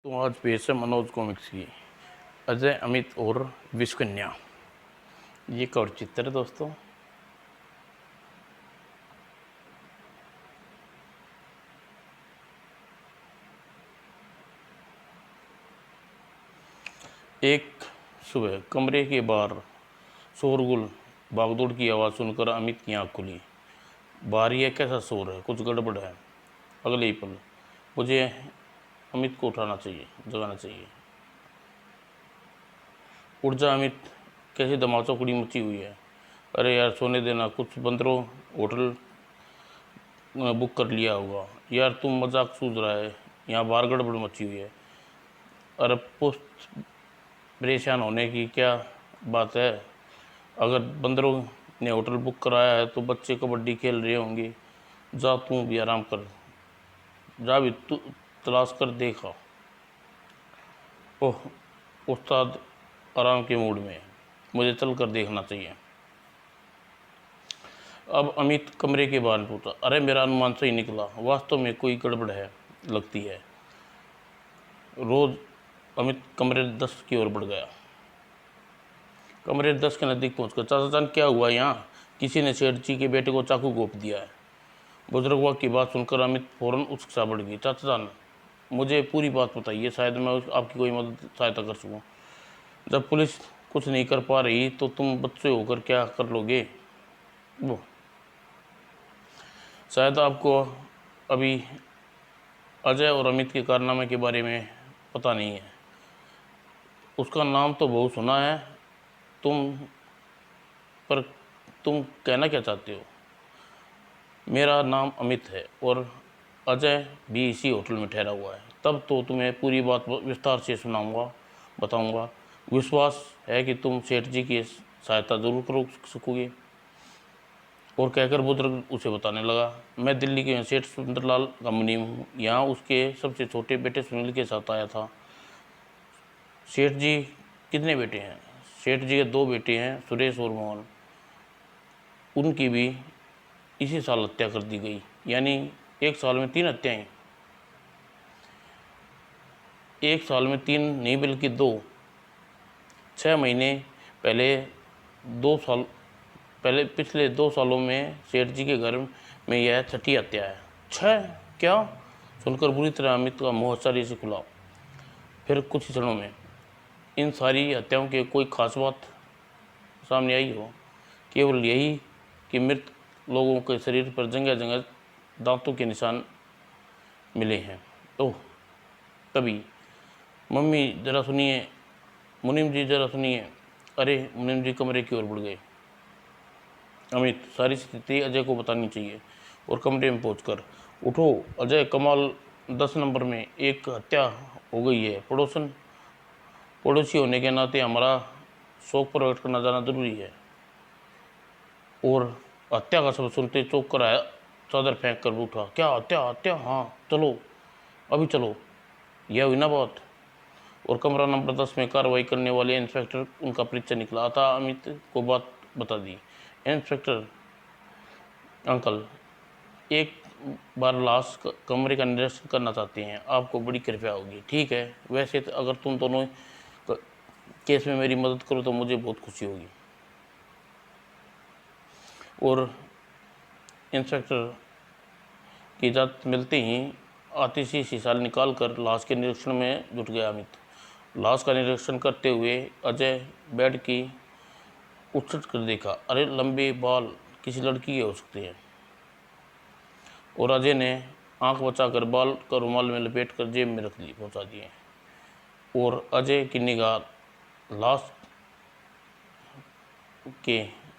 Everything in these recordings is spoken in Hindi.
तो आज पेश है मनोज कॉमिक्स की अजय, अमित और विश्वकन्या। ये कवर चित्र है दोस्तों। एक सुबह कमरे के बाहर शोरगुल भागदौड़ की आवाज़ सुनकर अमित की आँख खुली। बाहर यह कैसा शोर है? कुछ गड़बड़ है। अगले ही पल मुझे अमित को उठाना चाहिए, जगाना चाहिए। उठ जा अमित, कैसी धमाचौकड़ी मची हुई है। अरे यार सोने देना, कुछ बंदरों होटल बुक कर लिया होगा। यार तुम मजाक सूझ रहा है, यहाँ बाहर गड़बड़ मची हुई है। अरे पुष्ट परेशान होने की क्या बात है? अगर बंदरों ने होटल बुक कराया है तो बच्चे कबड्डी खेल रहे होंगे। जा तू भी आराम कर, जा भी तू तलाश कर देखा। ओह, उस्ताद आराम के मूड में, मुझे चल कर देखना चाहिए। अब अमित कमरे के बाहर पहुंचा। अरे मेरा अनुमान सही निकला, वास्तव में कोई गड़बड़ है लगती है। रोज अमित कमरे 10 की ओर बढ़ गया। कमरे 10 के नज़दीक पहुंचकर, चाचा जान क्या हुआ यहाँ? किसी ने सेठ जी के बेटे को चाकू घोंप दिया है। बुजुर्गों की बात सुनकर अमित फौरन उत्साह बढ़ गई। चाचा जान मुझे पूरी बात बताइए, शायद मैं आपकी कोई मदद सहायता कर सकूँ। जब पुलिस कुछ नहीं कर पा रही तो तुम बच्चे होकर क्या कर लोगे? वो शायद आपको अभी अजय और अमित के कारनामे के बारे में पता नहीं है। उसका नाम तो बहुत सुना है पर तुम कहना क्या चाहते हो? मेरा नाम अमित है और अजय भी इसी होटल में ठहरा हुआ है। तब तो तुम्हें पूरी बात विस्तार से सुनाऊंगा, बताऊंगा। विश्वास है कि तुम सेठ जी की सहायता जरूर कर सकोगे। और कहकर बुजुर्ग उसे बताने लगा, मैं दिल्ली के सेठ सुंदरलाल का मुनीम हूँ। यहाँ उसके सबसे छोटे बेटे सुनील के साथ आया था। सेठ जी कितने बेटे हैं? सेठ जी के 2 बेटे हैं, सुरेश और मोहन। उनकी भी इसी साल हत्या कर दी गई, यानी एक साल में 3 हत्याएं। एक साल में 3 नहीं बल्कि 2। 6 महीने पहले 2 साल पहले पिछले 2 सालों में सेठ जी के घर में यह 6ठी हत्या है। 6? क्या? सुनकर बुरी तरह अमित का मुँह आश्चर्य से खुला। फिर कुछ ही क्षणों में इन सारी हत्याओं की कोई खास बात सामने आई हो? केवल यही कि मृत लोगों के शरीर पर जगह जगह दांतों के निशान मिले हैं। ओह, तभी मम्मी जरा सुनिए, मुनीम जी जरा सुनिए। अरे मुनीम जी कमरे की ओर बढ़ गए। अमित सारी स्थिति अजय को बतानी चाहिए और कमरे में पहुंचकर, उठो अजय, कमाल 10 नंबर में एक हत्या हो गई है। पड़ोसी होने के नाते हमारा शौक प्रकट करना जाना जरूरी है। और हत्या का शब्द सुनते चौंक कर आया, चादर फेंक कर उठा। क्या हत्या? हत्या? हाँ चलो, अभी चलो। यह हुई ना बात। और कमरा नंबर 10 में कार्रवाई करने वाले इंस्पेक्टर उनका परिचय निकला था। अमित को बात बता दी। इंस्पेक्टर अंकल, एक बार लाश कमरे का निरीक्षण करना चाहते हैं, आपको बड़ी कृपया होगी। ठीक है, वैसे तो अगर तुम दोनों केस में मेरी मदद करो तो मुझे बहुत खुशी होगी। और इंस्पेक्टर की इजाज़त मिलते ही आतिशी शीशा निकाल कर लाश के निरीक्षण में जुट गया अमित। लाश का निरीक्षण करते हुए अजय बेड की उछट कर देखा। अरे लंबे बाल किसी लड़की के हो सकते हैं। और अजय ने आंख बचाकर बाल का रुमाल में लपेट कर जेब में रख ली पहुंचा दिए। और अजय की निगाह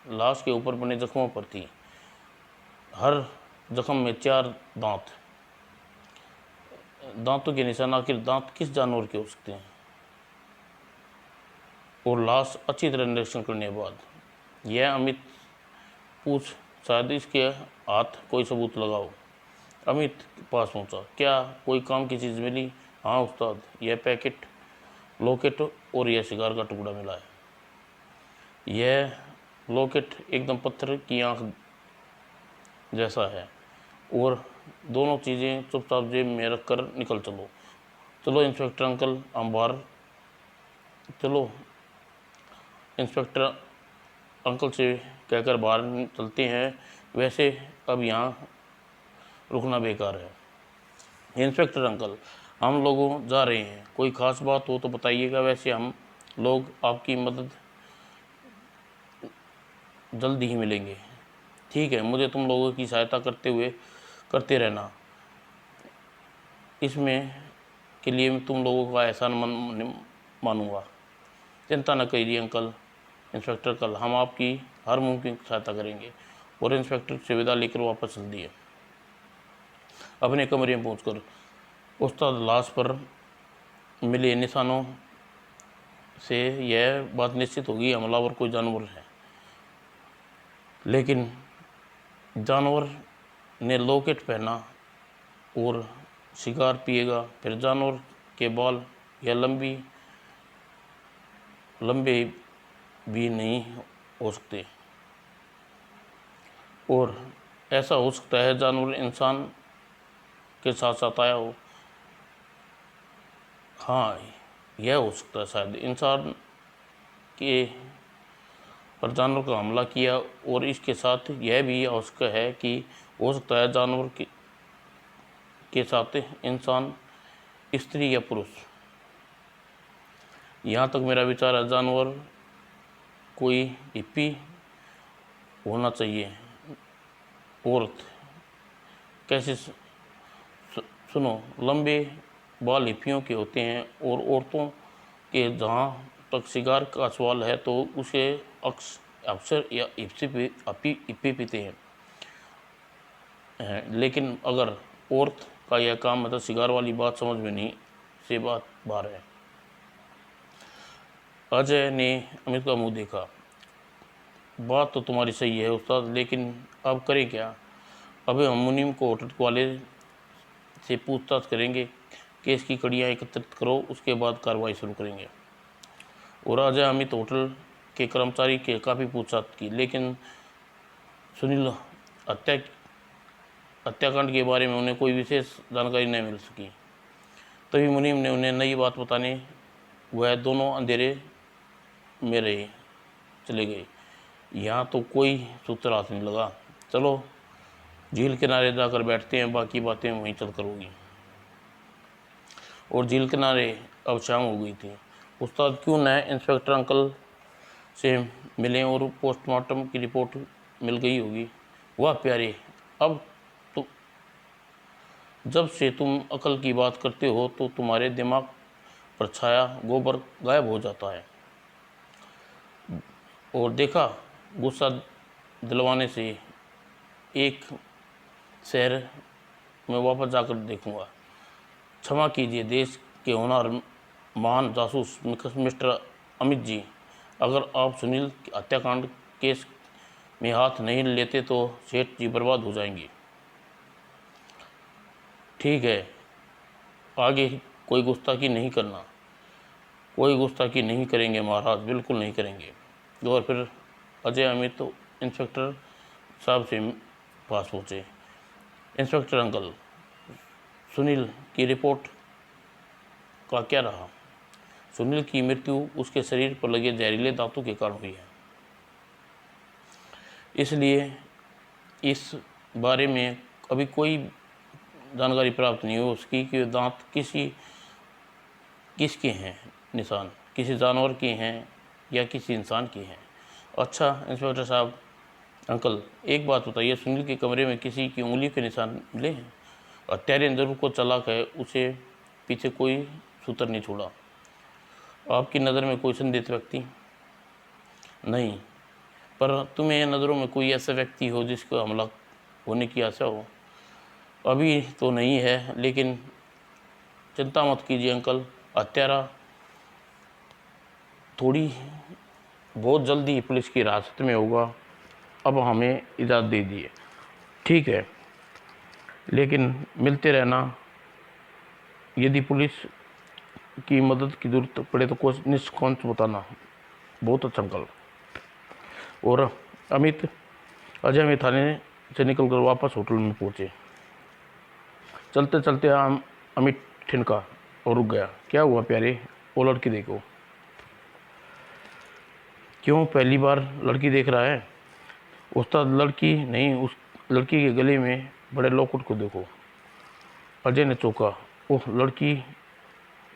लाश के ऊपर बने जख्मों पर थी। हर जख्म में 4 दांतों के निशान। आखिर दांत किस जानवर के हो सकते हैं? और लाश अच्छी तरह निरीक्षण करने के बाद यह अमित पूछ, शायद इसके हाथ कोई सबूत लगाओ। अमित के पास पहुंचा। क्या कोई काम की चीज़ मिली? हाँ उस्ताद, यह पैकेट, लॉकेट और यह सिगार का टुकड़ा मिला है। यह लॉकेट एकदम पत्थर की आंख जैसा है और दोनों चीज़ें चुपचाप जेब में रख कर निकल चलो। चलो इंस्पेक्टर अंकल हम बाहर, चलो इंस्पेक्टर अंकल से कहकर बाहर चलते हैं, वैसे अब यहाँ रुकना बेकार है। इंस्पेक्टर अंकल हम लोग जा रहे हैं, कोई ख़ास बात हो तो बताइएगा, वैसे हम लोग आपकी मदद जल्द ही मिलेंगे। ठीक है, मुझे तुम लोगों की सहायता करते रहना, इसमें के लिए मैं तुम लोगों का एहसान मानूंगा। चिंता न करिए अंकल। इंस्पेक्टर कल हम आपकी हर मुमकिन सहायता करेंगे। और इंस्पेक्टर से विदा लेकर वापस चल दिए। अपने कमरे में पहुंचकर उस्ताद लाश पर मिले निशानों से यह बात निश्चित होगी हमलावर कोई जानवर है। लेकिन जानवर ने लॉकेट पहना और शिकार पिएगा, फिर जानवर के बाल या लंबे भी नहीं हो सकते, और ऐसा हो सकता है जानवर इंसान के साथ साथ आया हो। हाँ, यह हो सकता है शायद इंसान के पर जानवर का हमला किया, और इसके साथ यह भी आवश्यक है कि हो सकता है जानवर के साथ इंसान, स्त्री या पुरुष। यहाँ तक मेरा विचार है, जानवर कोई हिप्पी होना चाहिए। औरत कैसे? सुनो, लंबे बाल हिप्पियों के होते हैं, और औरतों के जहाँ तक शिकार का सवाल है तो उसे अक्सर या हिप्पी पीते हैं। लेकिन अगर औरत का यह काम मतलब शिकार वाली बात समझ में नहीं से बात बाहर है। अजय ने अमित का मुंह देखा। बात तो तुम्हारी सही है उस्ताद, लेकिन अब करें क्या? अभी हम मुनीम को होटल वाले से पूछताछ करेंगे, केस की कड़ियाँ एकत्रित करो, उसके बाद कार्रवाई शुरू करेंगे। और अजय अमित होटल के कर्मचारी के काफ़ी पूछताछ की, लेकिन सुनील हत्याकांड के बारे में उन्हें कोई विशेष जानकारी नहीं मिल सकी। तभी मुनीम ने उन्हें नई बात बताने वह दोनों अंधेरे में रहे चले गए। यहाँ तो कोई सूत्र हाथ नहीं लगा। चलो झील किनारे जाकर बैठते हैं, बाकी बातें वहीं चल कर होगी। और झील किनारे अब शाम हो गई थी। उस्ताद क्यों न इंस्पेक्टर अंकल से मिलें, और पोस्टमार्टम की रिपोर्ट मिल गई होगी। वाह प्यारे, अब तो जब से तुम अकल की बात करते हो तो तुम्हारे दिमाग पर छाया गोबर गायब हो जाता है। और देखा, गुस्सा दिलवाने से एक शहर में वापस जाकर देखूंगा। क्षमा कीजिए देश के होनहार महान जासूस मिस्टर अमित जी, अगर आप सुनील हत्याकांड केस में हाथ नहीं लेते तो सेठ जी बर्बाद हो जाएंगे। ठीक है, आगे कोई गुस्ताखी नहीं करना। कोई गुस्ताखी नहीं करेंगे महाराज, बिल्कुल नहीं करेंगे। और फिर अजय अमित तो इंस्पेक्टर साहब से पास पहुँचे। इंस्पेक्टर अंकल, सुनील की रिपोर्ट का क्या रहा? सुनील की मृत्यु उसके शरीर पर लगे जहरीले दांतों के कारण हुई है, इसलिए इस बारे में अभी कोई जानकारी प्राप्त नहीं हुई उसकी कि दांत किसके हैं, निशान किसी जानवर के हैं या किसी इंसान के हैं। अच्छा इंस्पेक्टर साहब अंकल, एक बात बताइए, सुनील के कमरे में किसी की उंगली के निशान मिले हैं? हत्यारे जरूर को चालाक है, उसे पीछे कोई सूत्र नहीं छोड़ा। आपकी नज़र में कोई संदिग्ध व्यक्ति? नहीं, पर तुम्हें नज़रों में कोई ऐसा व्यक्ति हो जिसको हमला होने की आशा हो? अभी तो नहीं है, लेकिन चिंता मत कीजिए अंकल, हत्यारा बहुत जल्दी पुलिस की हिरासत में होगा। अब हमें इजाज़त दे दीजिए। ठीक है, लेकिन मिलते रहना। यदि पुलिस की मदद की ज़रूरत पड़े तो कुछ निष्कंठ बताना। बहुत अच्छा अंकल। और अजय अमित थाने से निकलकर वापस होटल में पहुँचे। चलते चलते अमित ठिनका, और रुक गया। क्या हुआ प्यारे, वो लड़की देखो। क्यों पहली बार लड़की देख रहा है? उस्ताद लड़की नहीं, उस लड़की के गले में बड़े लॉकेट को देखो। अजय ने चौंका। ओह, लड़की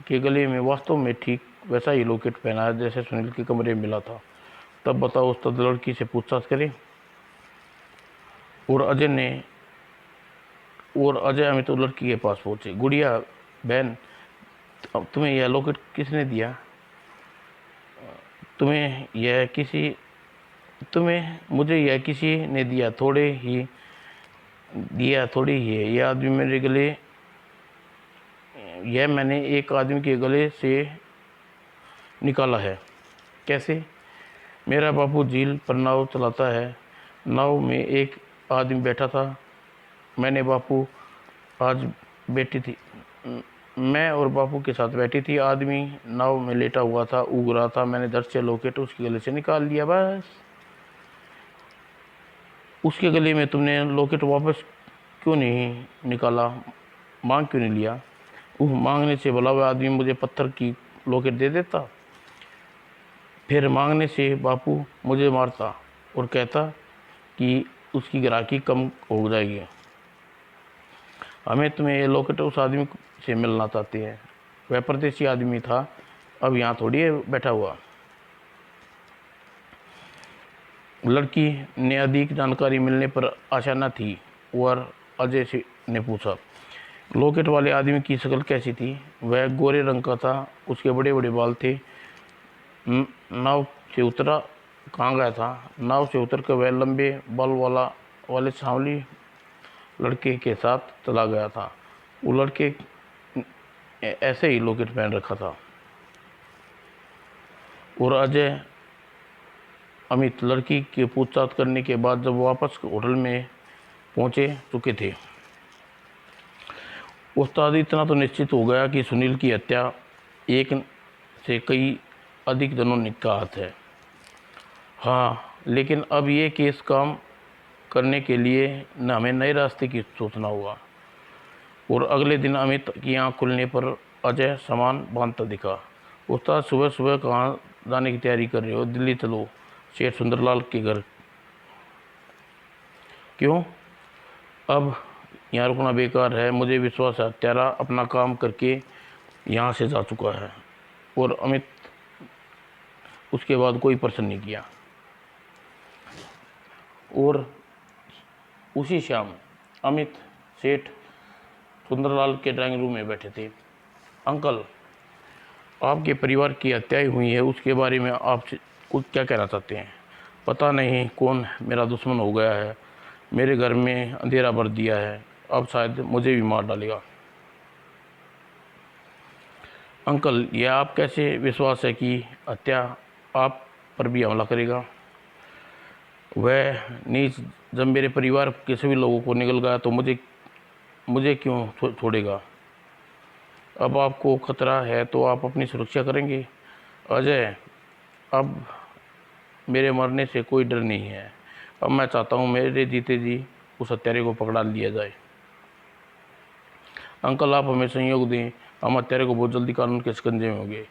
के गले में वास्तव में ठीक वैसा ही लॉकेट पहना है जैसे सुनील के कमरे में मिला था। तब बताओ उस्ताद लड़की से पूछताछ करें। और अजय अमित तो लड़की के पास पहुंचे। गुड़िया बहन, अब तुम्हें यह लॉकेट किसने दिया? मुझे यह किसी ने दिया थोड़ी ही है। यह मैंने एक आदमी के गले से निकाला है। कैसे? मेरा बापू झील पर नाव चलाता है। नाव में एक आदमी बैठा था। मैं और बापू के साथ बैठी थी। आदमी नाव में लेटा हुआ था, ऊग रहा था। मैंने धड़ से लॉकेट उसके गले से निकाल लिया, बस। उसके गले में तुमने लॉकेट वापस क्यों नहीं निकाला? मांग क्यों नहीं लिया? मांगने से भला हुआ आदमी मुझे पत्थर की लॉकेट दे देता। फिर मांगने से बापू मुझे मारता और कहता कि उसकी ग्राहकी कम हो जाएगी। हमें तुम्हें ये लॉकेट उस आदमी से मिलना चाहती है। वह परदेसी आदमी था, अब यहाँ थोड़ी है बैठा हुआ। लड़की ने अधिक जानकारी मिलने पर आशा न थी और अजय ने पूछा, लॉकेट वाले आदमी की शक्ल कैसी थी? वह गोरे रंग का था, उसके बड़े बड़े बाल थे। नाव से उतरा कहाँ गया था? नाव से उतर कर वह लंबे बाल वाले सांवली लड़के के साथ चला गया था। वो लड़के ऐसे ही लॉकेट पहन रखा था। और अजय अमित लड़की की पूछताछ करने के बाद जब वापस होटल में पहुंचे चुके थे, उस्ताद इतना तो निश्चित हो गया कि सुनील की हत्या एक से कई अधिक जनों ने का हाथ है। हाँ, लेकिन अब ये केस काम करने के लिए न हमें नए रास्ते की सोचना होगा। और अगले दिन अमित की आँख खुलने पर अजय सामान बांधता दिखा। उस्ताद, सुबह सुबह कहाँ जाने की तैयारी कर रहे हो? दिल्ली चलो, शेर सुंदरलाल के घर। क्यों? अब यहाँ रुकना बेकार है। मुझे विश्वास है हत्यारा अपना काम करके यहाँ से जा चुका है। और अमित उसके बाद कोई प्रश्न नहीं किया। और उसी शाम अमित सेठ सुंदरलाल के ड्राइंग रूम में बैठे थे। अंकल, आपके परिवार की हत्याएं हुई है, उसके बारे में आप कुछ क्या कहना चाहते हैं? पता नहीं कौन मेरा दुश्मन हो गया है, मेरे घर में अंधेरा भर दिया है, अब शायद मुझे भी मार डालेगा। अंकल, यह आप कैसे विश्वास है कि हत्या आप पर भी हमला करेगा? वह नीच जब मेरे परिवार के सभी लोगों को निगल गया तो मुझे क्यों छोड़ेगा? अब आपको खतरा है तो आप अपनी सुरक्षा करेंगे। अजय, अब मेरे मरने से कोई डर नहीं है। अब मैं चाहता हूँ मेरे जीते जी उस हत्यारे को पकड़ा लिया जाए। अंकल, आप हमें सहयोग दें, हम हत्यारे को बहुत जल्दी कानून के शिकंजे में होंगे।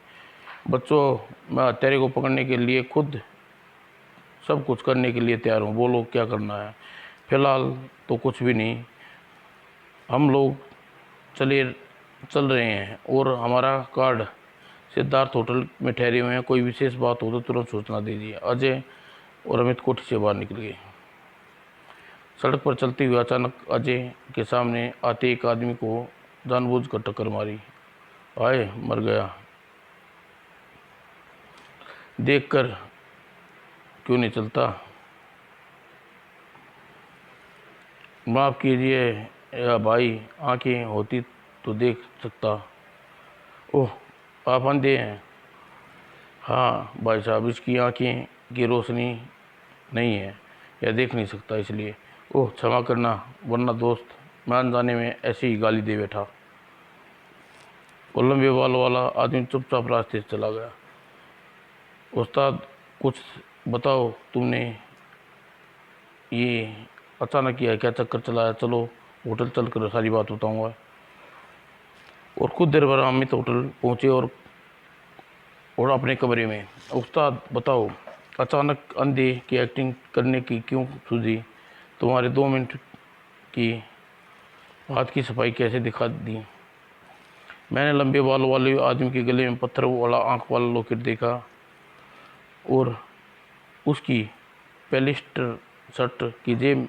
बच्चों, मैं हत्यारे को पकड़ने के लिए खुद सब कुछ करने के लिए तैयार हूँ। बोलो क्या करना है? फिलहाल तो कुछ भी नहीं, हम लोग चल रहे हैं और हमारा कार्ड सिद्धार्थ होटल में ठहरे हुए हैं। कोई विशेष बात हो तो तुरंत सूचना दीजिए। अजय और अमित कोठी से बाहर निकल गए। सड़क पर चलते हुए अचानक अजय के सामने आते एक आदमी को जानबूझकर टक्कर मारी। आए, मर गया। देखकर क्यों नहीं चलता? माफ़ कीजिए या भाई, आंखें होती तो देख सकता। ओह, आप अंधे हैं? हाँ भाई साहब, इसकी आंखें की रोशनी नहीं है, यह देख नहीं सकता इसलिए। ओह, क्षमा करना, वरना दोस्त मैं अनजाने में ऐसी ही गाली दे बैठा। वो लंबे बाल वाला आदमी चुपचाप रास्ते से चला गया। उस्ताद, कुछ बताओ, तुमने ये अचानक किया क्या चक्कर चलाया? चलो होटल चल कर सारी बात बताऊँगा। और कुछ देर बाद अमित होटल पहुँचे और अपने कमरे में। उस्ताद बताओ, अचानक अंधे की एक्टिंग करने की क्यों सूझी? तुम्हारे 2 मिनट की हाथ की सफाई कैसे दिखा दी? मैंने लंबे बाल वाले आदमी के गले में पत्थर वाला आंख वाला लॉकेट देखा और उसकी पॉलिस्टर शर्ट की जेब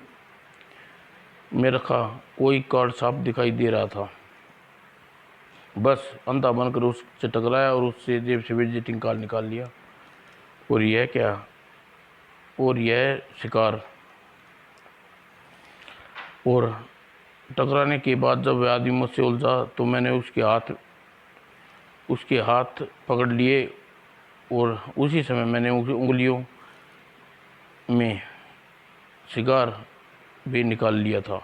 में रखा कोई कार्ड साफ दिखाई दे रहा था। बस अंधा बनकर उससे टकराया और उससे जेब से विजिटिंग कार्ड निकाल लिया। और यह क्या? और यह शिकार। और टकराने के बाद जब वह आदमी मुझसे उलझा तो मैंने उसके हाथ पकड़ लिए और उसी समय मैंने उंगलियों में शिकार भी निकाल लिया था।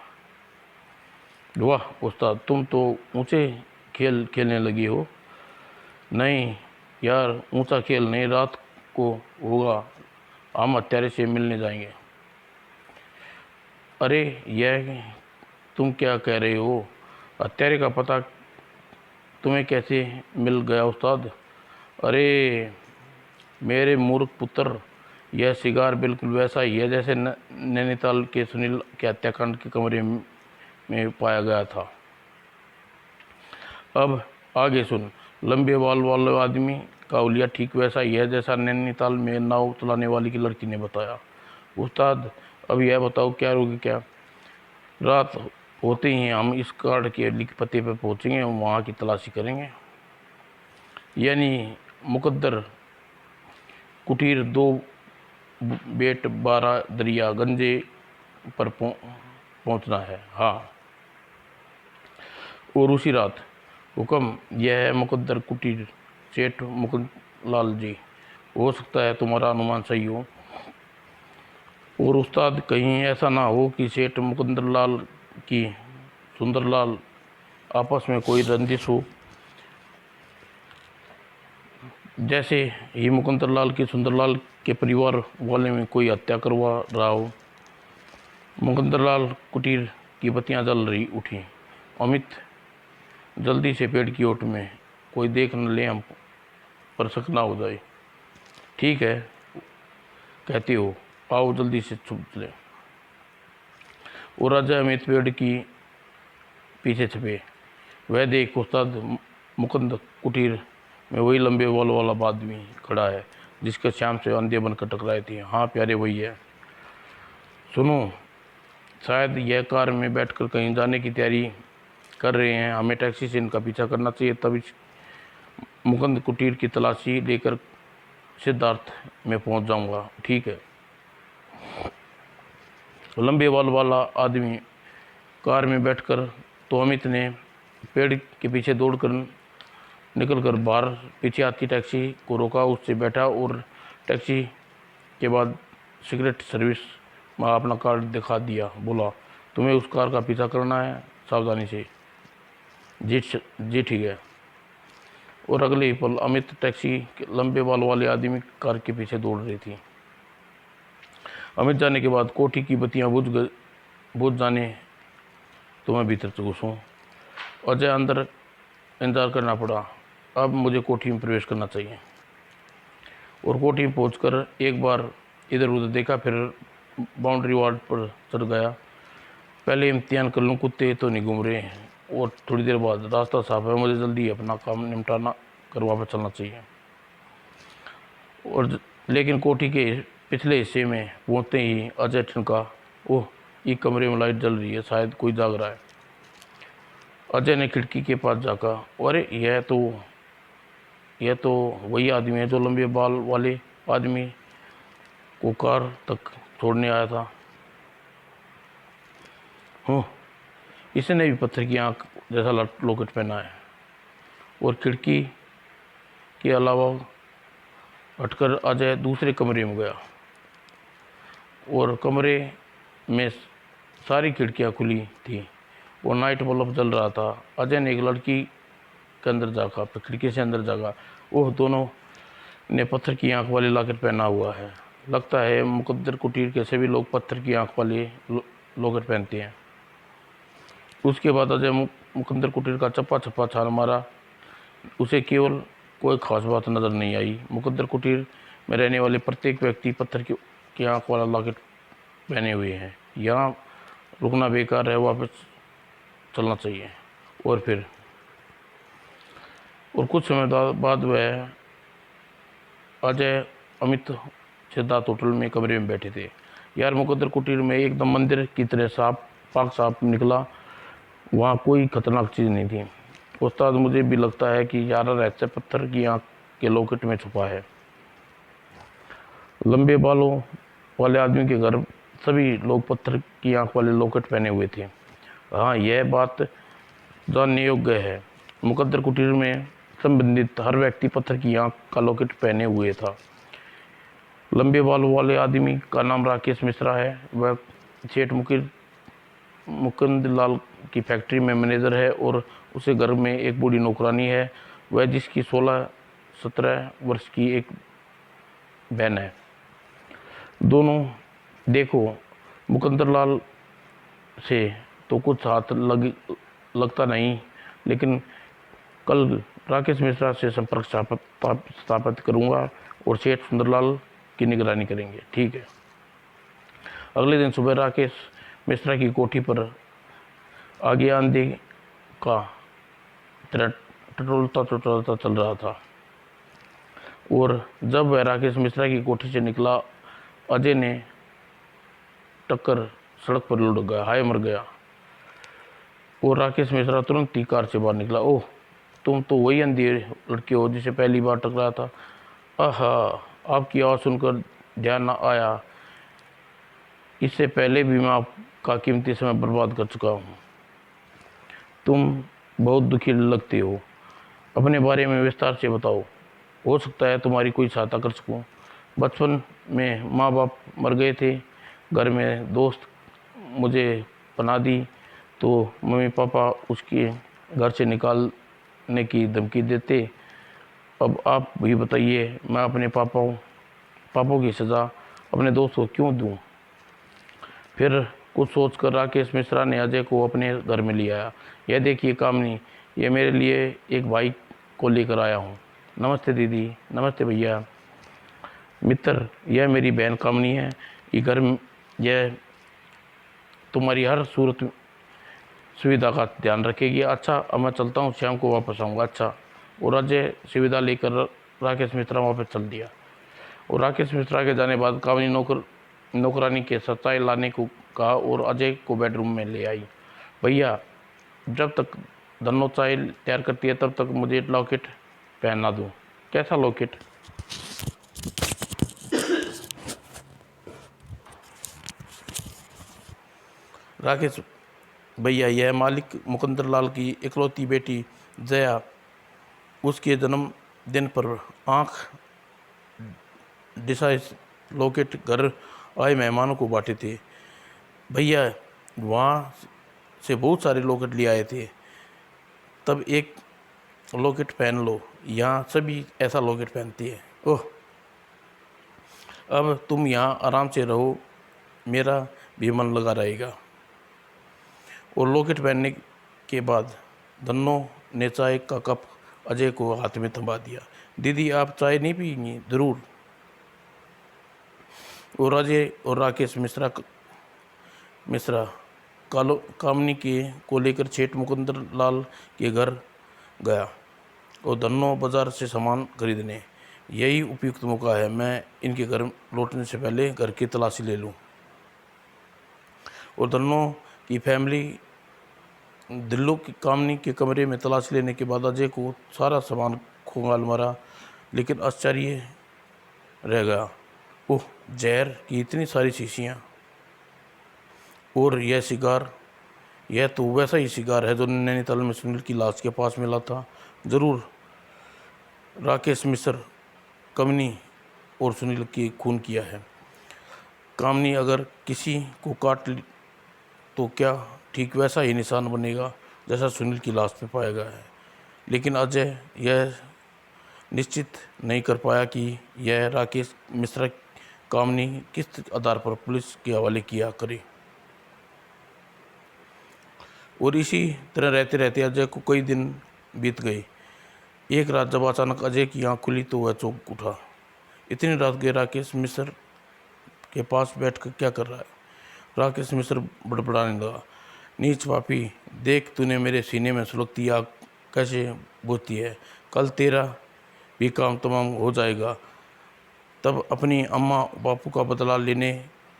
वाह उस्ताद, तुम तो ऊंचे खेल खेलने लगी हो। नहीं यार, ऊंचा खेल नहीं, रात को होगा, हम हत्यारे से मिलने जाएंगे। अरे यह तुम क्या कह रहे हो? हत्यारे का पता तुम्हें कैसे मिल गया उस्ताद? अरे मेरे मूर्ख पुत्र, यह सिगार बिल्कुल वैसा ही है जैसे नैनीताल के सुनील के हत्याकांड के कमरे में पाया गया था। अब आगे सुन। लंबे बाल वाले आदमी का हुलिया ठीक वैसा ही है जैसा नैनीताल में नाव चलाने वाली की लड़की ने बताया। उस्ताद अब यह बताओ, क्या रोगे क्या? रात होते ही हम इस कार्ड के लिखे पते पर पहुंचेंगे और वहाँ की तलाशी करेंगे। यानी मुकद्दर कुटीर 2 बेट 12 दरिया गंजे पर पहुंचना है। हाँ, और उसी रात। हुक्म यह है मुकद्दर कुटीर सेठ मुकुंद लाल जी। हो सकता है तुम्हारा अनुमान सही हो। और उस्ताद कहीं ऐसा ना हो कि सेठ मुकुंदर लाल की सुंदरलाल आपस में कोई रंजिश हो, जैसे ही मुकुंदर लाल की सुंदरलाल के परिवार वाले में कोई हत्या करवा रहा हो। मुकुंदर लाल कुटीर की बत्तियां जल रही उठी। अमित जल्दी से पेड़ की ओट में, कोई देख न ले, हम पर शक ना हो जाए। ठीक है कहते हो, आओ जल्दी से छुप ले। और राजा अमित पेड़ की पीछे छपे। वह देख उस्ताद मुकुंद कुटीर में वही लंबे बाल वाला आदमी खड़ा है जिसके शाम से अंधे बनकर टकराए थे। हाँ प्यारे, वही है। सुनो, शायद यह कार में बैठकर कहीं जाने की तैयारी कर रहे हैं। हमें टैक्सी से इनका पीछा करना चाहिए, तभी मुकुंद कुटीर की तलाशी लेकर सिद्धार्थ में पहुंच जाऊंगा। ठीक है। लंबे बाल वाला आदमी कार में बैठकर तो अमित ने पेड़ के पीछे दौड़कर निकलकर बाहर पीछे आती टैक्सी को रोका, उससे बैठा और टैक्सी के बाद सिगरेट सर्विस में अपना कार्ड दिखा दिया। बोला, तुम्हें उस कार का पीछा करना है, सावधानी से। जी ठीक है। और अगले ही पल अमित टैक्सी के लंबे बाल वाले आदमी कार के पीछे दौड़ रही थी। अमित जाने के बाद कोठी की बत्तियां बुझ जाने तो मैं भीतर से घुसूँ। अजय अंदर इंतजार करना पड़ा। अब मुझे कोठी में प्रवेश करना चाहिए। और कोठी में पहुंचकर एक बार इधर उधर देखा, फिर बाउंड्री वार्ड पर चढ़ गया। पहले इम्तिहान कर लूँ, कुत्ते तो नहीं घूम रहे हैं। और थोड़ी देर बाद, रास्ता साफ है, मुझे जल्दी अपना काम निपटाना कर वापस चलना चाहिए। और लेकिन कोठी के पिछले हिस्से में पहुँचते ही अजय ठनका। ओह, ये कमरे में लाइट जल रही है, शायद कोई जाग रहा है। अजय ने खिड़की के पास जाकर, अरे यह तो वही आदमी है जो लंबे बाल वाले आदमी को कार तक छोड़ने आया था। इसने भी पत्थर की आंख जैसा लॉकेट पहना है। और खिड़की के अलावा हटकर अजय दूसरे कमरे में गया और कमरे में सारी खिड़कियां खुली थी और नाइट बल्ब जल रहा था। अजय ने एक लड़की के अंदर जागा, खिड़की से अंदर जागा। ओह, दोनों ने पत्थर की आंख वाले लॉकेट पहना हुआ है। लगता है मुकद्दर कुटीर के सभी लोग पत्थर की आंख वाले लॉकेट पहनते हैं। उसके बाद अजय मुकंदर कुटीर का चप्पा चप्पा छान मारा। उसे केवल कोई खास बात नज़र नहीं आई। मुकंदर कुटीर में रहने वाले प्रत्येक व्यक्ति पत्थर की आँख वाला लॉकेट पहने हुए हैं। यहाँ रुकना बेकार है, वापस चलना चाहिए। और कुछ समय बाद वह अजय, अमित, सिद्धार्थ होटल में कमरे में बैठे थे। यार, मुकंदर कुटीर में एकदम मंदिर की तरह पाक साफ निकला। वहाँ कोई खतरनाक चीज़ नहीं थी। उस्ताद, मुझे भी लगता है कि यारा रहस्य पत्थर की आँख के लॉकेट में छुपा है। लंबे बालों वाले आदमी के घर सभी लोग पत्थर की आँख वाले लॉकेट पहने हुए थे। हाँ, यह बात जानने योग्य है। मुकंदर कुटीर में संबंधित हर व्यक्ति पत्थर की आँख का लॉकेट पहने हुए था। लंबे बालों वाले आदमी का नाम राकेश मिश्रा है। वह सेठ मुकुंद लाल की फैक्ट्री में मैनेजर है और उसे घर में एक बूढ़ी नौकरानी है, वह जिसकी 16-17 वर्ष की एक बहन है। दोनों देखो, मुकुंदर लाल से तो कुछ हाथ लगता नहीं, लेकिन कल राकेश मिश्रा से संपर्क स्थापित करूंगा और सेठ सुंदरलाल की निगरानी करेंगे। ठीक है। अगले दिन सुबह राकेश मिश्रा की कोठी पर आगे आंधी का तरह टटोलता चल रहा था। और जब वह राकेश मिश्रा की कोठी से निकला, अजय ने टक्कर सड़क पर लुढ़क गया। हाय, मर गया। और राकेश मिश्रा तुरंत ही कार से बाहर निकला। ओह, तुम तो वही अंधी लड़की हो जिसे पहली बार टकराया था। आहा, आपकी आवाज़ सुनकर ध्यान न आया। इससे पहले भी मैं आपका कीमती समय बर्बाद कर चुका हूँ। तुम बहुत दुखी लगती हो। अपने बारे में विस्तार से बताओ। हो सकता है तुम्हारी कोई सहायता कर सकूँ। बचपन में माँ बाप मर गए थे। घर में दोस्त मुझे पनाह दी तो मम्मी पापा उसके घर से निकालने की धमकी देते। अब आप भी बताइए, मैं अपने पापों की सज़ा अपने दोस्त को क्यों दूँ? फिर कुछ सोचकर राकेश मिश्रा ने अजय को अपने घर में लिया आया। यह देखिए कामनी, ये मेरे लिए एक भाई को लेकर आया हूँ। नमस्ते दीदी। नमस्ते भैया। मित्र, यह मेरी बहन कामनी है। यह तुम्हारी हर सूरत सुविधा का ध्यान रखेगी। अच्छा, अब मैं चलता हूँ, शाम को वापस आऊँगा। अच्छा। और अजय सुविधा लेकर राकेश मिश्रा वापस चल दिया। और राकेश मिश्रा के जाने बाद कामनी नौकरानी के सच्चाई लाने को कहा और अजय को बेडरूम में ले आई। भैया, जब तक धनो चाय तैयार करती है तब तक मुझे लॉकेट पहना दूँ। कैसा लॉकेट? राकेश भैया, यह मालिक मुकंदर लाल की इकलौती बेटी जया, उसके जन्मदिन पर आँख डिसाइज लॉकेट घर आए मेहमानों को बांटे थे। भैया, वहाँ से बहुत सारे लॉकेट ले आए थे, तब एक लॉकेट पहन लो। यहाँ सभी ऐसा लॉकेट पहनती है। ओह, अब तुम यहाँ आराम से रहो, मेरा भी मन लगा रहेगा। और लॉकेट पहनने के बाद धन्नो ने चाय का कप अजय को हाथ में थमा दिया। दीदी, आप चाय नहीं पिएंगी? ज़रूर। और अजय और राकेश मिश्रा कामनी को लेकर सेठ मुकुंदर लाल के घर गया और धन्नो बाजार से सामान खरीदने। यही उपयुक्त मौका है, मैं इनके घर लौटने से पहले घर की तलाशी ले लूं। और धन्नो की फैमिली दिल्लो की कामनी के कमरे में तलाशी लेने के बाद अजय को सारा सामान खंगाल मारा, लेकिन आश्चर्य रह गया। ओह, जहर की इतनी सारी शीशियाँ। और यह सिगार, यह तो वैसा ही सिगार है जो नैनीताल में सुनील की लाश के पास मिला था। ज़रूर राकेश मिश्र, कामनी और सुनील की खून किया है। कामनी अगर किसी को काट ली तो क्या ठीक वैसा ही निशान बनेगा जैसा सुनील की लाश में पाया गया है। लेकिन अजय यह निश्चित नहीं कर पाया कि यह राकेश मिश्रा कामनी किस आधार पर पुलिस के हवाले किया करे। और इसी तरह रहते रहते अजय को कई दिन बीत गए। एक रात जब अचानक अजय की आँख खुली तो वह चौंक उठा। इतनी रात गए राकेश मिश्र के पास बैठकर क्या कर रहा है? राकेश मिश्र बड़बड़ाने लगा, नीच पापी, देख तूने मेरे सीने में सुलगती आग कैसे बुझती है। कल तेरा भी काम तमाम हो जाएगा, तब अपनी अम्मा बापू का बदला लेने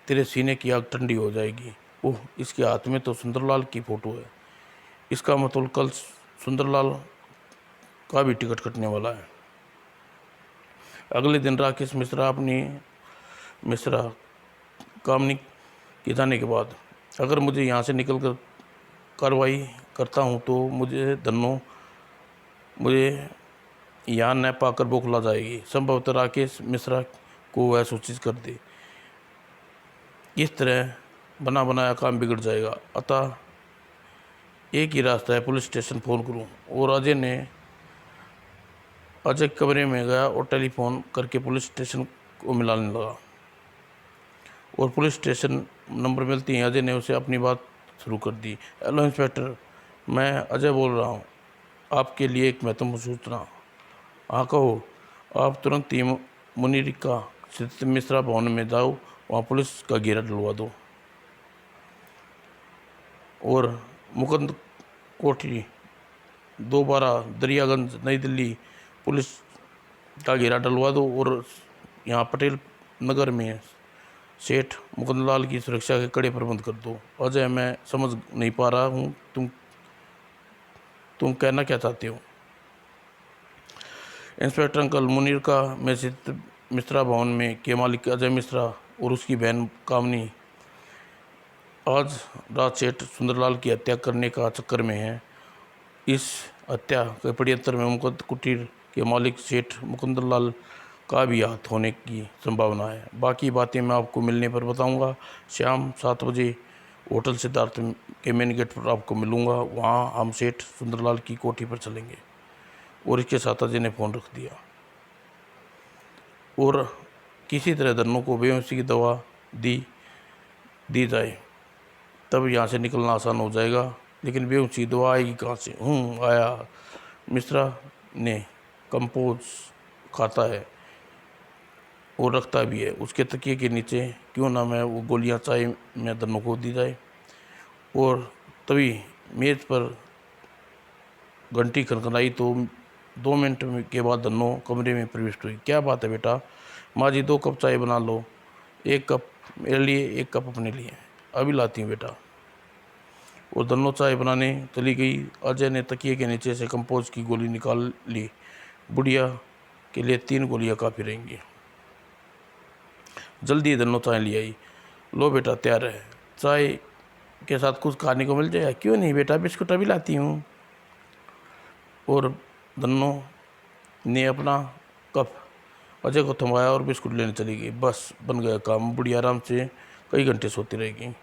तेरे सीने की आग ठंडी हो जाएगी। ओह, इसके हाथ में तो सुंदरलाल की फ़ोटो है। इसका मतलब कल सुंदरलाल का भी टिकट कटने वाला है। अगले दिन राकेश मिश्रा कामनी के जाने के बाद, अगर मुझे यहाँ से निकल कर कार्रवाई करता हूँ तो मुझे यहाँ न पाकर बौखला जाएगी। संभवतः राकेश मिश्रा को वह सूचित कर दे। इस तरह बना बनाया काम बिगड़ जाएगा। अतः एक ही रास्ता है, पुलिस स्टेशन फ़ोन करूँ। और अजय कमरे में गया और टेलीफोन करके पुलिस स्टेशन को मिलाने लगा। और पुलिस स्टेशन नंबर मिलती ही अजय ने उसे अपनी बात शुरू कर दी। हेलो इंस्पेक्टर, मैं अजय बोल रहा हूँ, आपके लिए एक महत्वपूर्ण सूचना। हाँ कहो। आप तुरंत ही मुनीरिका स्थित मिश्रा भवन में जाओ, वहाँ पुलिस का घेरा डलवा दो। और मुकुंद कोठी 212 दरियागंज नई दिल्ली पुलिस का घेरा डलवा दो। और यहाँ पटेल नगर में सेठ मुकुंदलाल की सुरक्षा के कड़े प्रबंध कर दो। अजय, मैं समझ नहीं पा रहा हूँ तुम कहना क्या चाहते हो? इंस्पेक्टर अंकल, मुनीरिका में स्थित मिश्रा भवन में के मालिक अजय मिश्रा और उसकी बहन कामनी आज रात सेठ सुंदरलाल की हत्या करने का चक्कर में है। इस हत्या के षड्यंत्र में मुकुंद कुटीर के मालिक सेठ मुकुंदलाल का भी हाथ होने की संभावना है। बाकी बातें मैं आपको मिलने पर बताऊंगा। शाम 7 बजे होटल सिद्धार्थ के मेन गेट पर आपको मिलूंगा। वहाँ हम सेठ सुंदरलाल की कोठी पर चलेंगे। और इसके साथ अजय ने फ़ोन रख दिया। और किसी तरह धन्नो को बेहोशी की दवा दी जाए, तब यहाँ से निकलना आसान हो जाएगा। लेकिन बेहोशी दवा आएगी कहाँ से? आया। मिश्रा ने कंपोज खाता है और रखता भी है उसके तकिए के नीचे। क्यों ना मैं वो गोलियां चाय में धन्नो को दी जाए। और तभी मेज़ पर घंटी खनखनाई तो 2 मिनट के बाद धन्नो कमरे में प्रविष्ट हुई। क्या बात है बेटा? माँ जी 2 कप चाय बना लो, 1 कप मेरे लिए, 1 कप अपने लिए। अभी लाती हूँ बेटा। और धन्नो चाय बनाने चली गई। अजय ने तकिए के नीचे से कंपोज की गोली निकाल ली। बुढ़िया के लिए 3 गोलियां काफ़ी रहेंगी। जल्दी धन्नो चाय ले आई। लो बेटा, तैयार है। चाय के साथ कुछ खाने को मिल जाए? क्यों नहीं बेटा, बिस्कुट अभी लाती हूँ। और धन्नो ने अपना कप अजय को थमाया और बिस्कुट लेने चली गई। बस बन गया काम। बुढ़िया आराम से कई घंटे सोती रहेगी।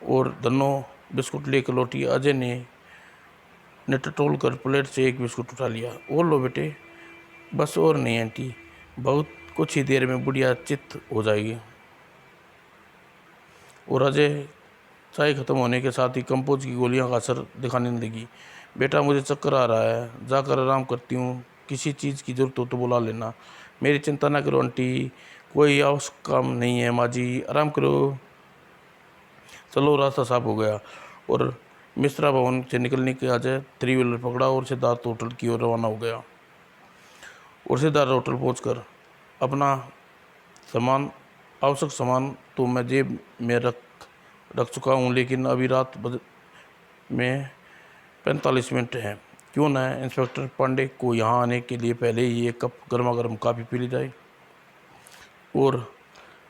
और धन्नो बिस्कुट लेकर लौटी। अजय ने टटोल कर प्लेट से 1 बिस्कुट उठा लिया। और लो बेटे। बस और नहीं आंटी, बहुत कुछ ही देर में बुढ़िया चित्त हो जाएगी। और अजय चाय खत्म होने के साथ ही कंपोज की गोलियां का असर दिखाने लगी। बेटा, मुझे चक्कर आ रहा है, जाकर आराम करती हूँ। किसी चीज़ की ज़रूरत हो तो बुला लेना। मेरी चिंता ना करो आंटी, कोई आवश्यक काम नहीं है। माँ जी आराम करो। चलो, रास्ता साफ हो गया। और मिश्रा भवन से निकलने के अजय 3 व्हीलर पकड़ा और सिद्धार्थ होटल की ओर रवाना हो गया। और सिद्धार्थ होटल पहुंचकर अपना आवश्यक सामान तो मैं जेब में रख चुका हूँ, लेकिन अभी रात में 45 मिनट हैं। क्यों ना इंस्पेक्टर पांडे को यहाँ आने के लिए पहले ही 1 कप गर्मा गर्म काफ़ी पी ली जाए। और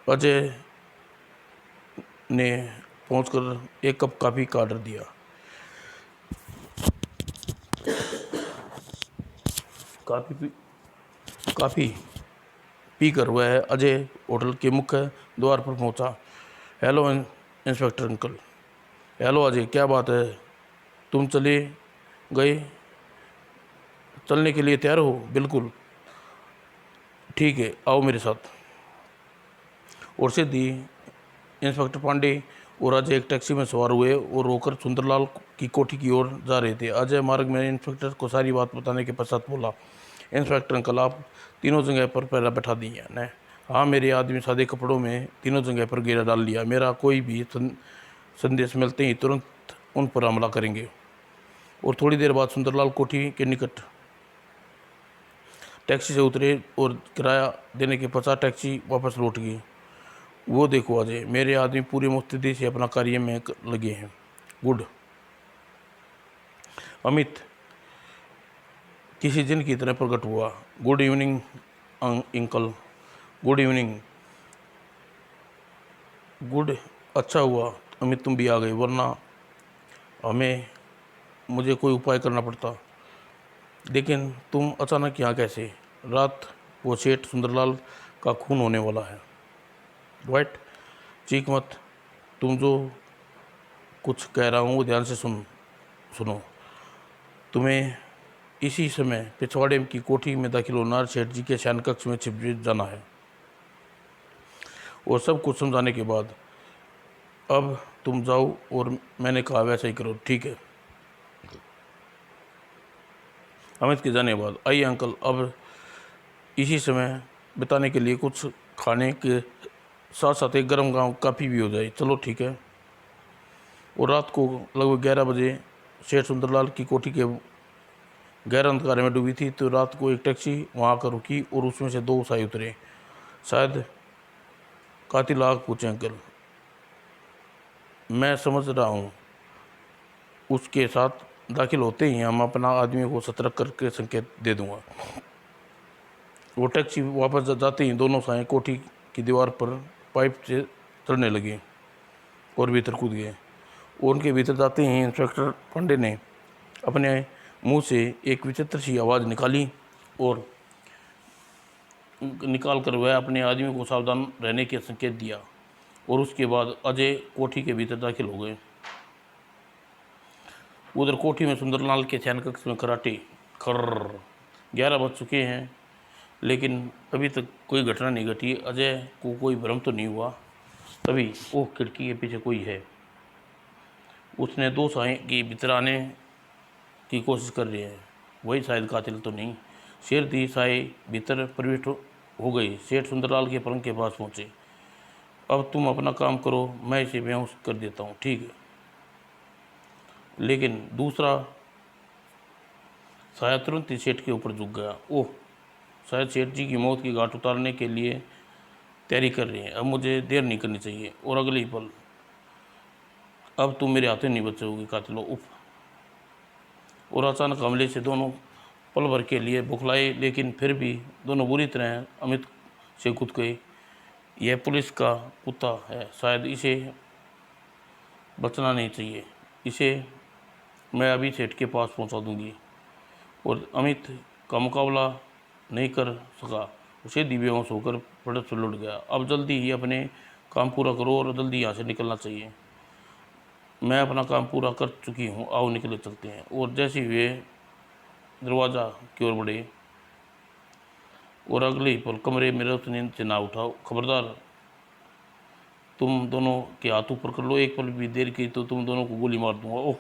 अजय ने पहुंचकर 1 कप काफ़ी का ऑर्डर दिया। काफ़ी पीकर वह अजय होटल के मुख्य द्वार पर पहुंचा। Hello inspector uncle. Hello Ajay, क्या बात है, तुम चले गए? चलने के लिए तैयार हो? बिल्कुल ठीक है, आओ मेरे साथ। और सीधी इंस्पेक्टर पांडे और अजय एक टैक्सी में सवार हुए और रोकर सुंदरलाल की कोठी की ओर जा रहे थे। अजय मार्ग में इंस्पेक्टर को सारी बात बताने के पश्चात बोला, इंस्पेक्टर अंकल, आप तीनों जगह पर पहरा बैठा दिया ने। हाँ, मेरे आदमी सादे कपड़ों में तीनों जगह पर घेरा डाल लिया। मेरा कोई भी संदेश मिलते ही तुरंत उन पर हमला करेंगे। और थोड़ी देर बाद सुंदरलाल कोठी के निकट टैक्सी से उतरे और किराया देने के पश्चात टैक्सी वापस लौट गई। वो देखो अजय, मेरे आदमी पूरी मुस्तैदी से अपना कार्य में लगे हैं। गुड। अमित किसी दिन की तरह प्रकट हुआ। Good evening uncle. Good evening. Good, अच्छा हुआ अमित तुम भी आ गए, वरना मुझे कोई उपाय करना पड़ता। लेकिन तुम अचानक यहाँ कैसे? रात वो सेठ सुंदरलाल का खून होने वाला है। वाइट, चीख मत। तुम जो कुछ कह रहा हूँ वो ध्यान से सुनो। तुम्हें इसी समय पिछवाड़े की कोठी में दाखिल होना, सेठ जी के शयन कक्ष में छिप जाना है। और सब कुछ समझाने के बाद अब तुम जाओ और मैंने कहा वैसा ही करो, ठीक है? अमित के जाने के बाद, आइए अंकल, अब इसी समय बिताने के लिए कुछ खाने के साथ साथ एक गर्म काफ़ी भी हो जाए। चलो ठीक है। और रात को लगभग 11 बजे सेठ सुंदरलाल की कोठी के गैर अंधकार में डूबी थी, तो रात को एक टैक्सी वहाँ आकर रुकी और उसमें से 2 साई उतरे। शायद कातिल आग पूछे अंकल। मैं समझ रहा हूँ। उसके साथ दाखिल होते ही हम अपना आदमी को सतर्क करके संकेत दे दूंगा। वो टैक्सी वापस जाते ही दोनों साएँ कोठी की दीवार पर पाइप से चढ़ने लगे और भीतर कूद गए। और उनके भीतर जाते ही इंस्पेक्टर पांडे ने अपने मुंह से एक विचित्र सी आवाज़ निकाली और निकाल कर वह अपने आदमी को सावधान रहने के संकेत दिया। और उसके बाद अजय कोठी के भीतर दाखिल हो गए। उधर कोठी में सुंदरलाल के शयन कक्ष में कराटे खर्र 11 बज चुके हैं, लेकिन अभी तक कोई घटना नहीं घटी। अजय को कोई भ्रम तो नहीं हुआ। तभी ओह, खिड़की के पीछे कोई है। उसने 2 साएँ के भीतर आने की कोशिश कर रही है। वही शायद कातिल तो नहीं। शेर दी साए भीतर प्रविष्ट हो गई। सेठ सुंदरलाल के पलंग के पास पहुंचे। अब तुम अपना काम करो, मैं इसे बेहोश कर देता हूँ, ठीक है? लेकिन दूसरा साया तुरंत ही सेठ के ऊपर झुक गया। ओह, शायद सेठ जी की मौत की घाट उतारने के लिए तैयारी कर रही है। अब मुझे देर नहीं करनी चाहिए। और अगले ही पल, अब तुम मेरे हाथों नहीं बचोगे कातिलों, उफ। और अचानक हमले से दोनों पल भर के लिए बौखलाए, लेकिन फिर भी दोनों बुरी तरह अमित से कूद गए। यह पुलिस का कुत्ता है, शायद इसे बचना नहीं चाहिए। इसे मैं अभी सेठ के पास पहुंचा दूंगी। और अमित का मुकाबला नहीं कर सका। उसे बेहोश होकर पलट से लौट गया। अब जल्दी ही अपने काम पूरा करो और जल्दी यहाँ से निकलना चाहिए। मैं अपना काम पूरा कर चुकी हूँ, आओ निकले चलते हैं। और जैसे वे दरवाज़ा की ओर बढ़े और अगले ही पल कमरे में रक्त नींद से ना उठाओ, खबरदार, तुम दोनों के हाथ ऊपर कर लो। एक पल भी देर की तो तुम दोनों को गोली मार दूंगा। ओह,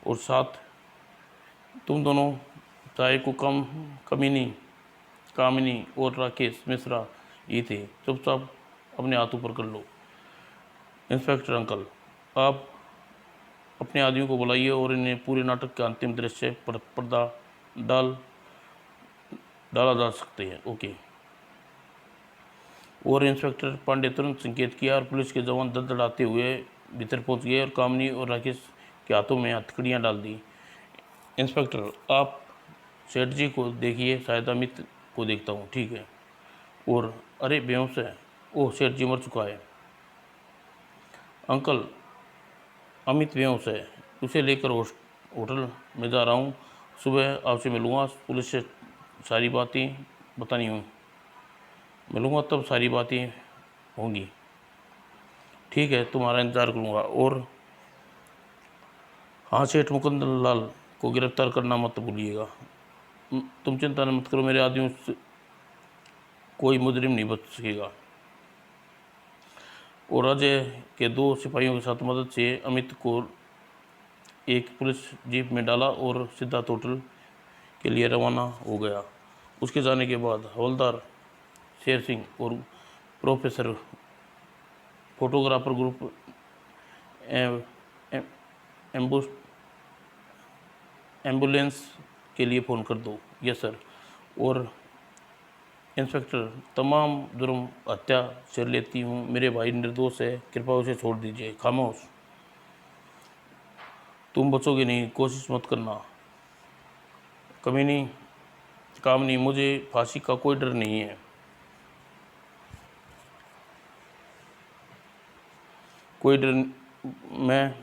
और साथ तुम दोनों चाहे को कमीनी कामिनी और राकेश मिश्रा ये थे। चुपचाप अपने हाथ ऊपर कर लो। इंस्पेक्टर अंकल, आप अपने आदमी को बुलाइए और इन्हें पूरे नाटक का अंतिम दृश्य पर पर्दा डाला जा सकते हैं, ओके? और इंस्पेक्टर पांडे तुरंत संकेत किया और पुलिस के जवान दड़दड़ाते हुए भीतर पहुंच गए और कामनी और राकेश के हाथों में हथकड़ियाँ डाल दी। इंस्पेक्टर, आप सेठ जी को देखिए, शायद अमित को देखता हूँ, ठीक है? और अरे, बेहोश है। ओह, सेठ जी मर चुका है। अंकल, अमित बेहोश है, उसे लेकर होटल में जा रहा हूँ। सुबह आपसे मिलूँगा, पुलिस से सारी बातें बतानी हूँ। मिलूँगा तब सारी बातें होंगी, ठीक है? तुम्हारा इंतज़ार करूँगा। और हाँ, सेठ मुकुंद लाल को गिरफ्तार करना मत भूलिएगा। तुम चिंता मत करो, मेरे आदमियों से कोई मुजरिम नहीं बच सकेगा। और अजय के 2 सिपाहियों के साथ मदद से अमित को एक पुलिस जीप में डाला और सिद्धार्थ होटल के लिए रवाना हो गया। उसके जाने के बाद हवलदार शेर सिंह और प्रोफेसर फोटोग्राफर ग्रुप एम्बुलेंस के लिए फ़ोन कर दो। Yes sir. और इंस्पेक्टर, तमाम जुर्म हत्या से लेती हूँ, मेरे भाई निर्दोष है, कृपया उसे छोड़ दीजिए। खामोश, तुम बचोगे नहीं, कोशिश मत करना। कमीनी कामनी, मुझे फांसी का कोई डर नहीं है। कोई डर मैं।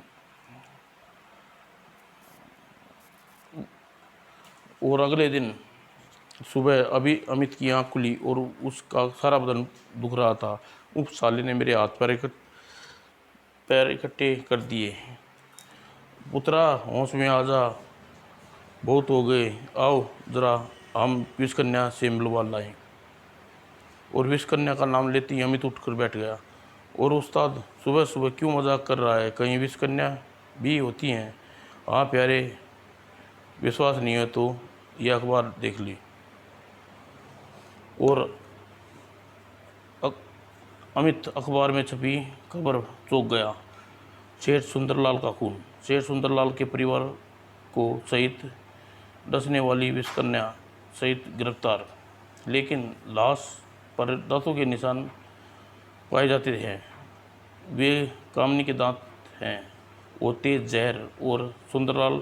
और अगले दिन सुबह अभी अमित की आँख खुली और उसका सारा बदन दुख रहा था। उस साले ने मेरे हाथ पैर इकट्ठे कर दिए। पुत्रा, होश में आ जा, बहुत हो गए, आओ जरा हम विष कन्या से मिलवा लाएं। और विष कन्या का नाम लेते ही अमित उठकर बैठ गया। और उस्ताद, सुबह सुबह क्यों मजाक कर रहा है? कहीं विष कन्या भी होती हैं? हाँ प्यारे, विश्वास नहीं है तो यह अखबार देख ली। और अमित अखबार में छपी खबर चौंक गया। सेठ सुंदरलाल का खून। सेठ सुंदरलाल के परिवार को सहित डसने वाली विषकन्या सहित गिरफ्तार। लेकिन लाश पर दांतों के निशान पाए जाते हैं। वे कामनी के दांत हैं। वो तेज जहर और सुंदरलाल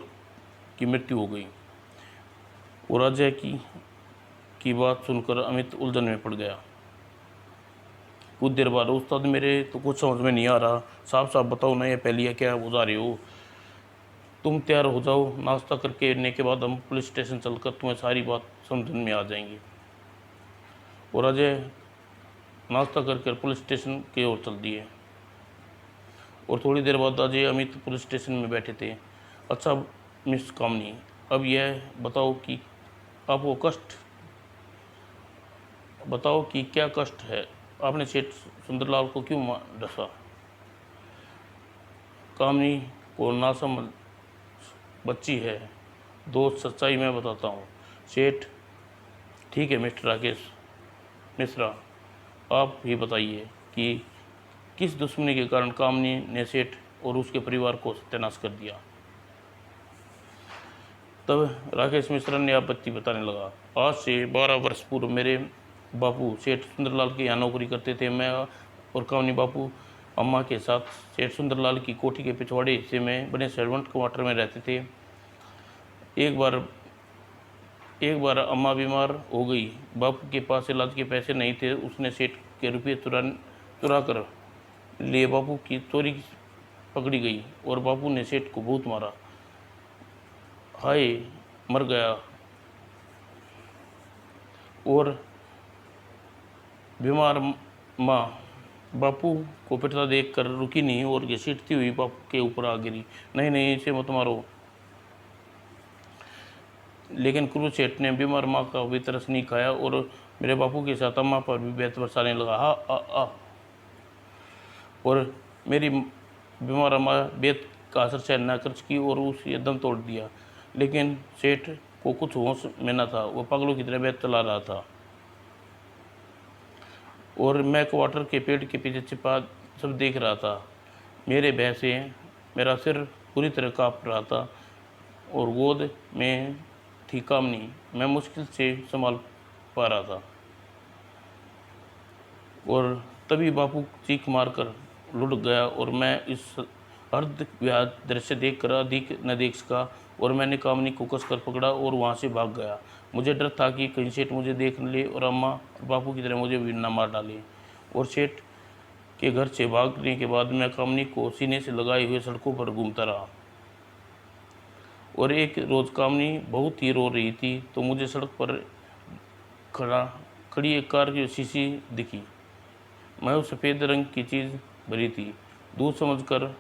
की मृत्यु हो गई। और अजय की बात सुनकर अमित उलझन में पड़ गया। कुछ देर बाद, उस्ताद मेरे तो कुछ समझ में नहीं आ रहा, साफ साफ बताओ ना, ये पहली क्या बुझा रहे हो? तुम तैयार हो जाओ, नाश्ता करने के बाद हम पुलिस स्टेशन चलकर तुम्हें सारी बात समझ में आ जाएंगी। और अजय नाश्ता करके पुलिस स्टेशन की ओर चल दिए। और थोड़ी देर बाद अजय अमित पुलिस स्टेशन में बैठे थे। अच्छा मिस कामनी, अब यह बताओ कि आपको बताओ कि क्या कष्ट है? आपने सेठ सुंदरलाल को क्यों डसा? कामनी को नासमझ बच्ची है दोस्त, सच्चाई मैं बताता हूँ। सेठ, ठीक है मिस्टर राकेश मिश्रा, आप ही बताइए कि किस दुश्मनी के कारण कामनी ने सेठ और उसके परिवार को सत्यानाश कर दिया। तब राकेश मिश्रा ने आपत्ति बताने लगा। आज से 12 वर्ष पूर्व मेरे बापू सेठ सुंदरलाल के यहाँ नौकरी करते थे। मैं और कामनी बापू अम्मा के साथ सेठ सुंदरलाल की कोठी के पिछवाड़े हिस्से में बने सर्वेंट क्वार्टर में रहते थे। एक बार अम्मा बीमार हो गई। बापू के पास इलाज के पैसे नहीं थे। उसने सेठ के रुपये चुरा कर लिए। बापू की चोरी पकड़ी गई और बापू ने सेठ को बहुत मारा। हाय, मर गया। और बीमार माँ बापू को पिटता देख कर रुकी नहीं और घसीटती हुई बापू के ऊपर आ गिरी। नहीं नहीं, इसे मत मारो। लेकिन क्रूर सेठ ने बीमार माँ का भी तरस नहीं खाया और मेरे बापू के साथ अम्मा पर भी बेत बरसाने लगा। हा। और मेरी बीमार अम्मा बेत का असर सहन न कर सकी और उसे दम तोड़ दिया। लेकिन सेठ को कुछ होश में न था, वो पागलों की तरह बेत चला रहा था। और मैं क्वार्टर के पेड़ के पीछे छिपा सब देख रहा था। मेरे भय से मेरा सिर पूरी तरह काँप रहा था और गोद में थी कामनी। मैं मुश्किल से संभाल पा रहा था। और तभी बापू चीख मारकर लुढ़क गया और मैं इस अर्धव्याध दृश्य देखकर अधिक न देख सका और मैंने कामनी को कसकर पकड़ा और वहाँ से भाग गया। मुझे डर था कि कहीं सेठ मुझे देख ले और अम्मा और बापू की तरह मुझे भी न मार डाले। और सेठ के घर से भागने के बाद मैं कामनी को सीने से लगाए हुए सड़कों पर घूमता रहा। और एक रोज़ कामनी बहुत ही रो रही थी तो मुझे सड़क पर खड़ी एक कार की शीशी दिखी। मैं उस सफ़ेद रंग की चीज़ भरी थी। दूध समझकर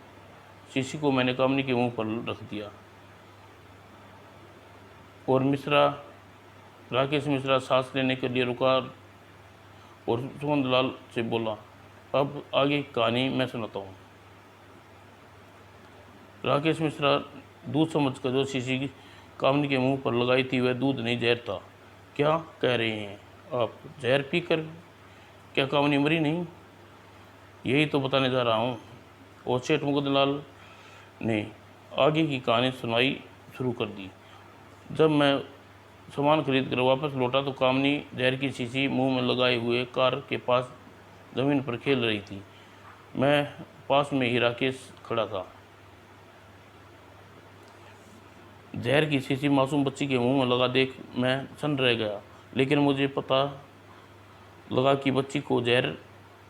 शीशी को मैंने कामनी के मुंह पर रख दिया। और राकेश मिश्रा सांस लेने के लिए रुका और सुमंदलाल से बोला, अब आगे की कहानी मैं सुनाता हूँ। राकेश मिश्रा दूध समझकर जो शीशी की कामनी के मुंह पर लगाई थी वह दूध नहीं जहर था। क्या कह रहे हैं आप? जहर पीकर क्या कामनी मरी नहीं? यही तो बताने जा रहा हूँ। और सेठ मुकुंदलाल ने आगे की कहानी सुनाई शुरू कर दी। जब मैं सामान खरीद कर वापस लौटा तो कामनी जहर की शीशी मुंह में लगाए हुए कार के पास ज़मीन पर खेल रही थी। मैं पास में ही राकेश खड़ा था। जहर की शीशी मासूम बच्ची के मुंह में लगा देख मैं सन्न रह गया, लेकिन मुझे पता लगा कि बच्ची को जहर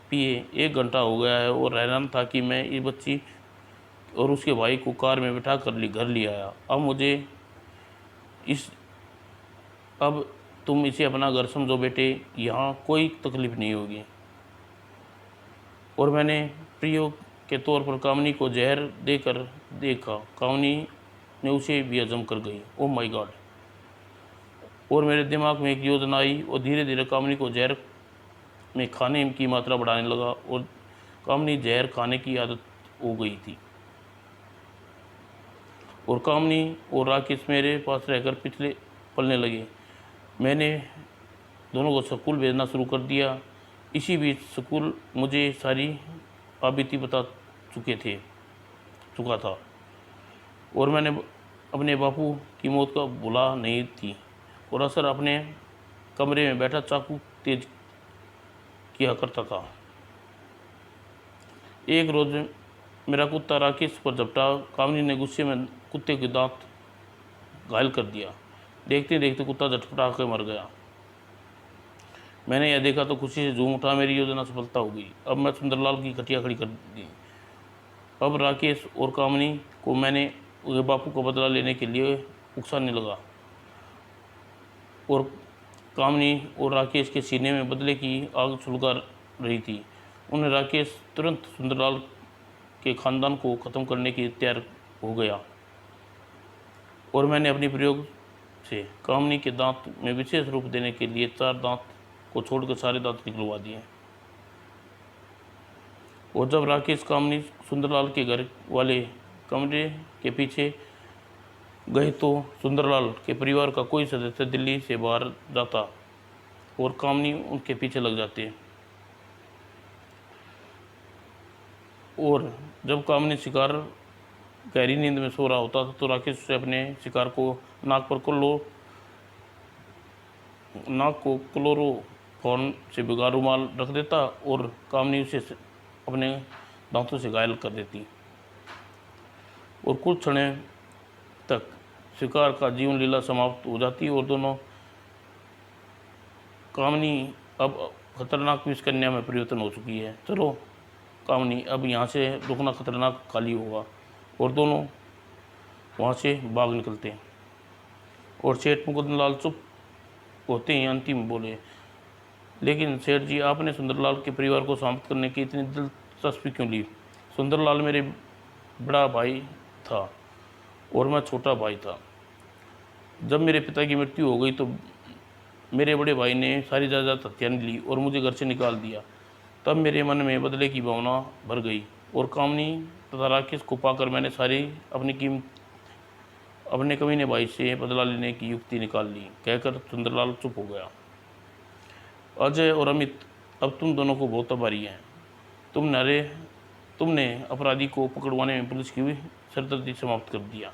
पिए 1 घंटा हो गया है और हैरान था कि मैं इस बच्ची और उसके भाई को कार में बिठा कर घर ले आया। अब तुम इसे अपना घर समझो बेटे, यहाँ कोई तकलीफ नहीं होगी। और मैंने प्रयोग के तौर पर कामनी को जहर देकर देखा। कामनी ने उसे भी हजम कर गई। Oh my God! और मेरे दिमाग में एक योजना आई और धीरे धीरे कामनी को जहर में खाने की मात्रा बढ़ाने लगा और कामनी जहर खाने की आदत हो गई थी। और कामनी और राकेश मेरे पास रहकर पिछले पलने लगे। मैंने दोनों को स्कूल भेजना शुरू कर दिया। इसी बीच स्कूल मुझे सारी आपबीती बता चुका था और मैंने अपने बापू की मौत का भुला नहीं थी और अक्सर अपने कमरे में बैठा चाकू तेज किया करता था। एक रोज मेरा कुत्ता राकेश पर झपटा। कामनी ने गुस्से में कुत्ते के दांत घायल कर दिया। देखते देखते कुत्ता झटपटा कर मर गया। मैंने यह देखा तो खुशी से झूम उठा। मेरी योजना सफलता हो गई। अब मैं सुंदरलाल की खटिया खड़ी कर दी। अब राकेश और कामनी को मैंने उसके बापू का बदला लेने के लिए उकसाने लगा और कामनी और राकेश के सीने में बदले की आग सुलगा रही थी। उन्हें राकेश तुरंत सुंदरलाल के खानदान को ख़त्म करने की तैयार हो गया और मैंने अपनी प्रयोग से कामनी के दांत में विशेष रूप देने के लिए 4 दांत को छोड़कर सारे दांत निकलवा दिए। और जब राकेश कामनी सुंदरलाल के घर वाले कमरे के पीछे गए तो सुंदरलाल के परिवार का कोई सदस्य दिल्ली से बाहर जाता और कामनी उनके पीछे लग जाते। और जब कामनी शिकार गहरी नींद में सो रहा होता था तो राकेश उसे अपने शिकार को नाक को क्लोरोफॉर्म से भिगा रुमाल रख देता और कामनी उसे अपने दांतों से घायल कर देती और कुछ क्षण तक शिकार का जीवन लीला समाप्त हो जाती और दोनों कामनी अब खतरनाक विष कन्या में परिवर्तन हो चुकी है। चलो कामनी, अब यहाँ से रुकना खतरनाक खाली होगा। और दोनों वहाँ से भाग निकलते हैं और सेठ मुकुंदलाल चुप होते ही अंतिम बोले, लेकिन सेठ जी, आपने सुंदरलाल के परिवार को शांत करने की इतनी दिलचस्पी क्यों ली? सुंदरलाल मेरे बड़ा भाई था और मैं छोटा भाई था। जब मेरे पिता की मृत्यु हो गई तो मेरे बड़े भाई ने सारी जायदाद हथियार ली और मुझे घर से निकाल दिया। तब मेरे मन में बदले की भावना भर गई और कामनी तथा राकेश को पाकर मैंने सारी अपने कमीने भाई से बदला लेने की युक्ति निकाल ली। कहकर सुंदरलाल चुप हो गया। अजय और अमित, अब तुम दोनों को बहुत आभारी हैं। तुमने अपराधी को पकड़वाने में पुलिस की सरदर्दी समाप्त कर दिया।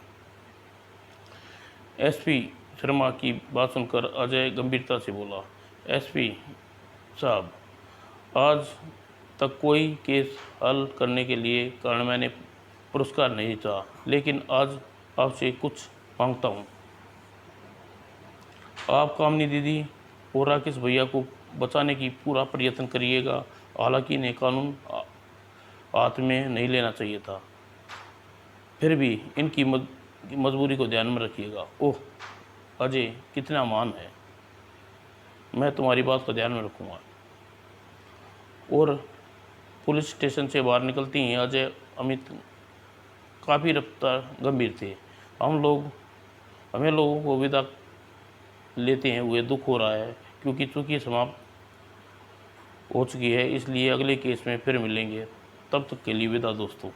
एसपी शर्मा की बात सुनकर अजय गंभीरता से बोला, एसपी साहब, आज तक कोई केस हल करने के लिए कारण मैंने पुरस्कार नहीं चाहा, लेकिन आज आपसे कुछ मांगता हूँ। आप कामनी दीदी और राकेश भैया को बचाने की पूरा प्रयत्न करिएगा। हालांकि इन्हें कानून हाथ में नहीं लेना चाहिए था, फिर भी इनकी मजबूरी को ध्यान में रखिएगा। ओह अजय, कितना मान है। मैं तुम्हारी बात को ध्यान में रखूँगा। और पुलिस स्टेशन से बाहर निकलती ही अजय अमित काफ़ी रफ्तार गंभीर थे। हमें लोगों को विदा लेते हैं हुए दुख हो रहा है, क्योंकि चूँकि समाप्त हो चुकी है, इसलिए अगले केस में फिर मिलेंगे। तब तक के लिए विदा दोस्तों।